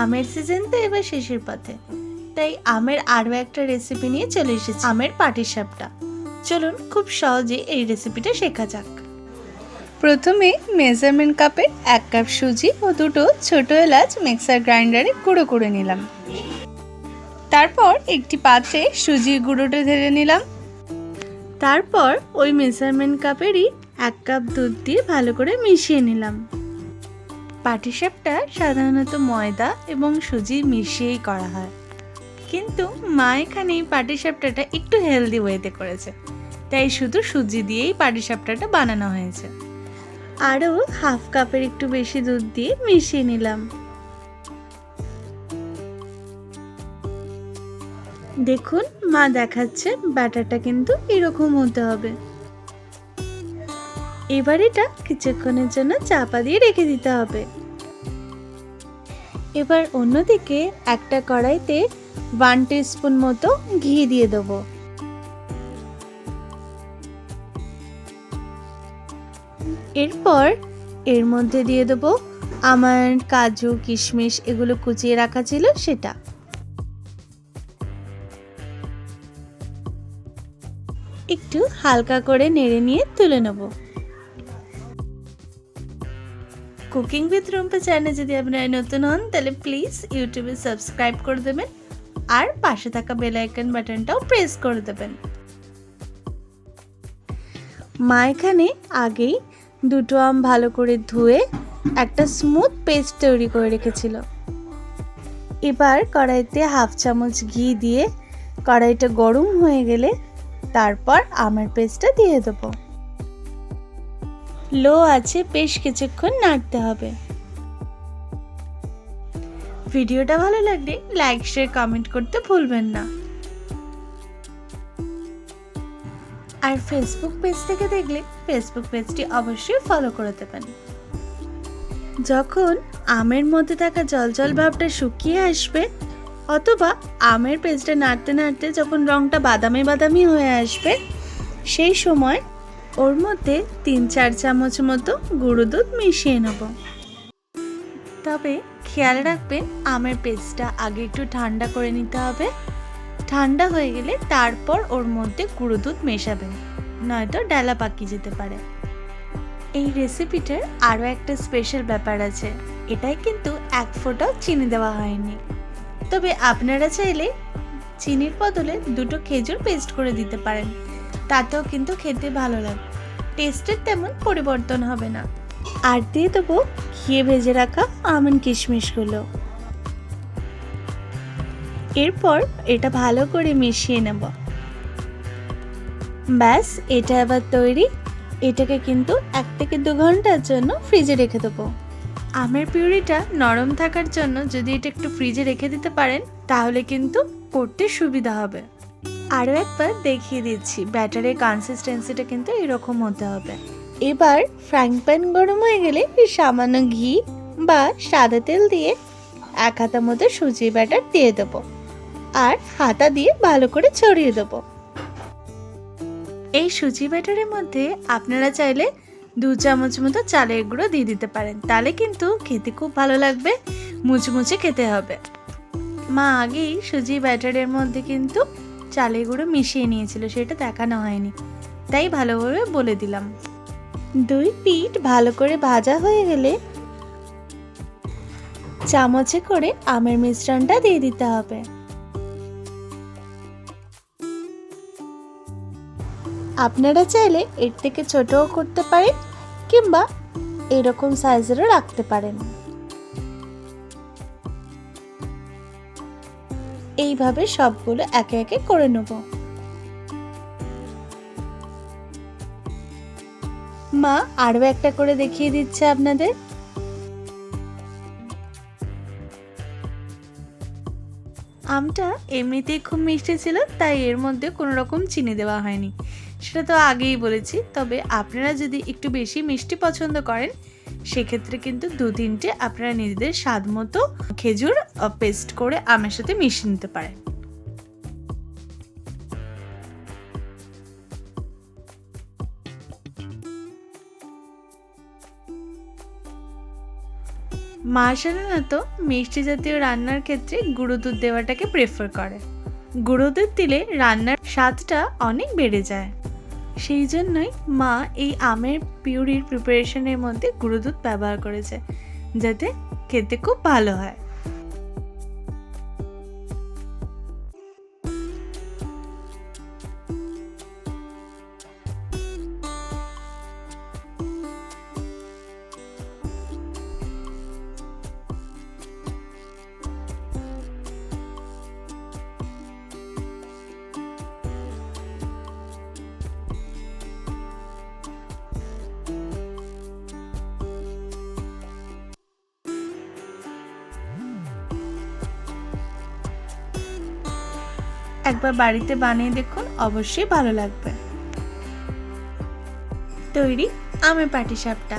আমের সিজন তো এবার শেষের পথে, তাই আমের আরও একটা রেসিপি নিয়ে চলে এসেছি, আমের পাটিসাপটা। চলুন খুব সহজে এই রেসিপিটা শেখা যাক। প্রথমে মেজারমেন্ট কাপে 1 কাপ সুজি ও 2টো ছোট এলাচ মিক্সার গ্রাইন্ডারে গুঁড়ো করে নিলাম। তারপর একটি পাত্রে সুজির গুঁড়োটা ঢেলে নিলাম। তারপর ওই মেজারমেন্ট কাপেরই 1 কাপ দুধ দিয়ে ভালো করে মিশিয়ে নিলাম। পাটিসাপটা সাধারণত ময়দা এবং সুজি মিশিয়েই করা হয়, কিন্তু মা এখানে এই পাটিসাপটাটা একটু হেলদি ওয়েতে করেছে, তাই শুধু সুজি দিয়েই পাটিসাপটাটা বানানো হয়েছে। আরও হাফ কাপের একটু বেশি দুধ দিয়ে মিশিয়ে নিলাম। দেখুন মা দেখাচ্ছে ব্যাটারটা কিন্তু এরকম হতে হবে। এবার এটা কিছুক্ষণের জন্য চাপা দিয়ে রেখে দিতে হবে। এবার অন্যদিকে একটা কড়াইতে 1 টিস্পুন মতো ঘি দিয়ে দেবো। এরপর এর মধ্যে দিয়ে দেবো আমার কাজু কিশমিশ এগুলো কুচিয়ে রাখা ছিল সেটা। একটু হালকা করে নেড়ে নিয়ে তুলে নেব। কুকিং উইথ রুম্পা চ্যানেলে যদি আপনারা নতুন হন তাহলে প্লিজ ইউটিউবে সাবস্ক্রাইব করে দেবেন আর পাশে থাকা বেল আইকন বাটনটাও প্রেস করে দেবেন। মা এখানে আগেই 2টো আম ভালো করে ধুয়ে একটা স্মুথ পেস্ট তৈরি করে রেখেছিল। এবার কড়াইতে হাফ চামচ ঘি দিয়ে কড়াইটা গরম হয়ে গেলে তারপর আমের পেস্টটা দিয়ে দেবো। লো আছে বেশ কিছুক্ষণ নাড়তে হবে। ভিডিওটা ভালো লাগলে লাইক শেয়ার কমেন্ট করতে ভুলবেন না। আর ফেসবুক পেজ থেকে দেখলে ফেসবুক পেজটি অবশ্যই ফলো করে দেবেন। যখন আমের মধ্যে থাকা জল ভাবটা শুকিয়ে আসবে অথবা আমের পেস্টটা নাড়তে নাড়তে যখন রংটা বাদামি বাদামি হয়ে আসবে, সেই সময় ওর মধ্যে 3-4 চামচ মতো গুঁড়ো দুধ মিশিয়ে নেব। তবে খেয়াল রাখবেন আমের পেস্টটা আগে একটু ঠান্ডা করে নিতে হবে। ঠান্ডা হয়ে গেলে তারপর ওর মধ্যে গুঁড়ো দুধ মেশাবেন, নয়তো ডালা পাকিয়ে যেতে পারে। এই রেসিপিটার আরও একটা স্পেশাল ব্যাপার আছে, এটাই কিন্তু 1 ফোঁটাও চিনি দেওয়া হয়নি। তবে আপনারা চাইলে চিনির বদলে 2টো খেজুর পেস্ট করে দিতে পারেন, তাতেও কিন্তু খেতে ভালো লাগে, টেস্টের তেমন পরিবর্তন হবে না। আর দিয়ে দেবো ঘিয়ে ভেজে রাখা আমন্ড কিশমিশগুলো। এরপর এটা ভালো করে মিশিয়ে নেব। ব্যাস এটা এবার তৈরি। এটাকে কিন্তু 1 থেকে 2 ঘন্টার জন্য ফ্রিজে রেখে দেবো। আমের পিউরিটা নরম থাকার জন্য যদি এটা একটু ফ্রিজে রেখে দিতে পারেন তাহলে কিন্তু করতে সুবিধা হবে। আরও একবার দেখিয়ে দিচ্ছি, ব্যাটারের কনসিস্টেন্সিটা কিন্তু এরকম হতে হবে। এবার ফ্রাইং প্যান গরম হয়ে গেলে সামান্য ঘি বা সাদা তেল দিয়ে 1 হাতা মতো সুজির ব্যাটার দিয়ে দেবো আর হাতা দিয়ে ভালো করে ছড়িয়ে দেবো। এই সুজি ব্যাটারের মধ্যে আপনারা চাইলে 2 চামচ মতো চালের গুঁড়ো দিয়ে দিতে পারেন, তাহলে কিন্তু খেতে খুব ভালো লাগবে, মুচমুচে খেতে হবে। মা আগেই সুজি ব্যাটারের মধ্যে কিন্তু চালের গুঁড়ো মিশিয়ে নিয়েছিল, সেটা দেখানো হয়নি, তাই ভালোভাবে বলে দিলাম। 2 পিঠ ভালো করে ভাজা হয়ে গেলে চামচে করে আমের মিশ্রণটা দিয়ে দিতে হবে। আপনারা চাইলে এর থেকে ছোটও করতে পারেন কিংবা এরকম সাইজেরও রাখতে পারেন। এইভাবে সবগুলো একে একে করে নেব। মা আরও একটা করে দেখিয়ে দিচ্ছে আপনাদের। আমটা এমনিতেই খুব মিষ্টি ছিল, তাই এর মধ্যে কোনো রকম চিনি দেওয়া হয়নি, সেটা তো আগেই বলেছি। তবে আপনারা যদি একটু বেশি মিষ্টি পছন্দ করেন সেক্ষেত্রে কিন্তু 2-3টে আপনারা নিজেদের স্বাদ মতো খেজুর পেস্ট করে আমের সাথে মিশিয়ে নিতে পারেন। মা সাধারণত মিষ্টি জাতীয় রান্নার ক্ষেত্রে গুঁড়ো দুধ দেওয়াটাকে প্রেফার করে। গুঁড়ো দুধ দিলে রান্নার স্বাদটা অনেক বেড়ে যায়। সেই জন্যই মা এই আমের পিউরির প্রিপারেশনের মধ্যে গুঁড়ো দুধ ব্যবহার করেছে, যাতে খেতে খুব ভালো হয়। একবার বাড়িতে বানিয়ে দেখুন, অবশ্যই ভালো লাগবে। তৈরি আমের পাটিসাপটা।